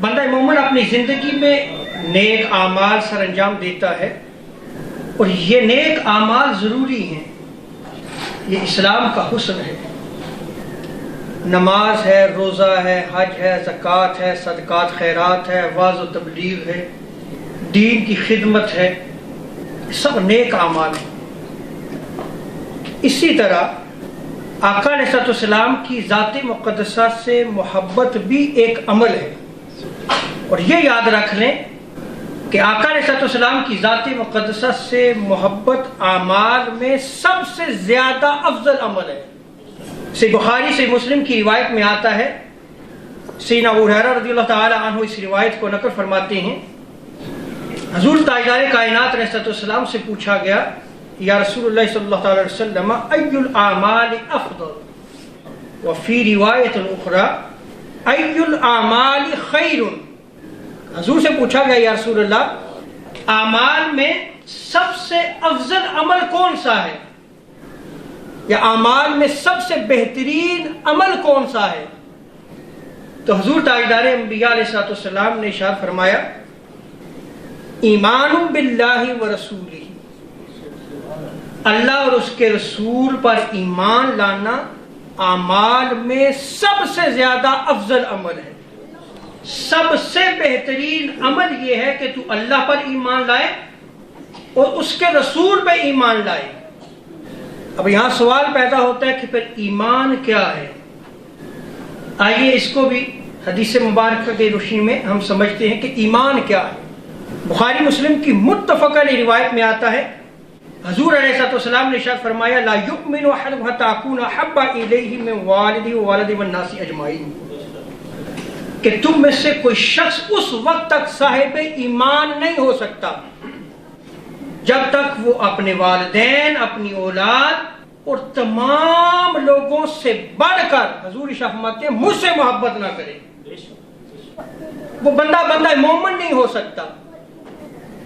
بندہ مومن اپنی زندگی میں نیک اعمال سر انجام دیتا ہے، اور یہ نیک اعمال ضروری ہیں، یہ اسلام کا حسن ہے۔ نماز ہے، روزہ ہے، حج ہے، زکوٰۃ ہے، صدقات خیرات ہے، وعظ و تبلیغ ہے، دین کی خدمت ہے، سب نیک اعمال ہیں۔ اسی طرح آقا علیہ السلام کی ذات مقدسہ سے محبت بھی ایک عمل ہے، اور یہ یاد رکھ لیں کہ آقا علیہ السلام کی ذات مقدسہ سے محبت اعمال میں سب سے زیادہ افضل عمل ہے۔ صحیح بخاری سے مسلم کی روایت میں آتا ہے، سیدنا ابو ہریرہ رضی اللہ تعالی عنہ اس روایت کو نقل فرماتے ہیں، حضور تاجدار کائنات علیہ السلام سے پوچھا گیا، یا رسول اللہ صلی اللہ علیہ وسلم ای الاعمال افضل وفی روایت اخری ای الاعمال خیر۔ حضور سے پوچھا گیا، یا رسول اللہ اعمال میں سب سے افضل عمل کون سا ہے، یا اعمال میں سب سے بہترین عمل کون سا ہے؟ تو حضور تاجدار انبیاء علیہ السلام نے ارشاد فرمایا، ایمان باللہ و رسولہ، اللہ اور اس کے رسول پر ایمان لانا اعمال میں سب سے زیادہ افضل عمل ہے۔ سب سے بہترین عمل یہ ہے کہ تو اللہ پر ایمان لائے اور اس کے رسول پہ ایمان لائے۔ اب یہاں سوال پیدا ہوتا ہے کہ پھر ایمان کیا ہے؟ آئیے اس کو بھی حدیث مبارکہ کی روشنی میں ہم سمجھتے ہیں کہ ایمان کیا ہے۔ بخاری مسلم کی متفق علیہ روایت میں آتا ہے، حضور علیہ السلام نے ارشاد فرمایا، لا یؤمن احدکم حتی اکون احب الیہ من والدہ وولدہ والناس اجمعین، کہ تم میں سے کوئی شخص اس وقت تک صاحب ایمان نہیں ہو سکتا جب تک وہ اپنے والدین، اپنی اولاد اور تمام لوگوں سے بڑھ کر، حضور ارشاد فرماتے ہیں، مجھ سے محبت نہ کرے۔ وہ بندہ مومن نہیں ہو سکتا۔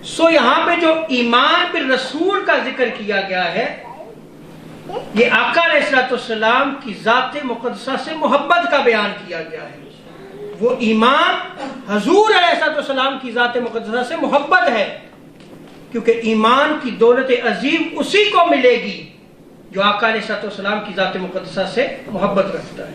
سو یہاں پہ جو ایمان بالرسول کا ذکر کیا گیا ہے، یہ آقا علیہ السلام کی ذات مقدسہ سے محبت کا بیان کیا گیا ہے۔ وہ ایمان حضور علیہ السلام کی ذات مقدسہ سے محبت ہے، کیونکہ ایمان کی دولت عظیم اسی کو ملے گی جو آقا علیہ السلام کی ذات مقدسہ سے محبت رکھتا ہے۔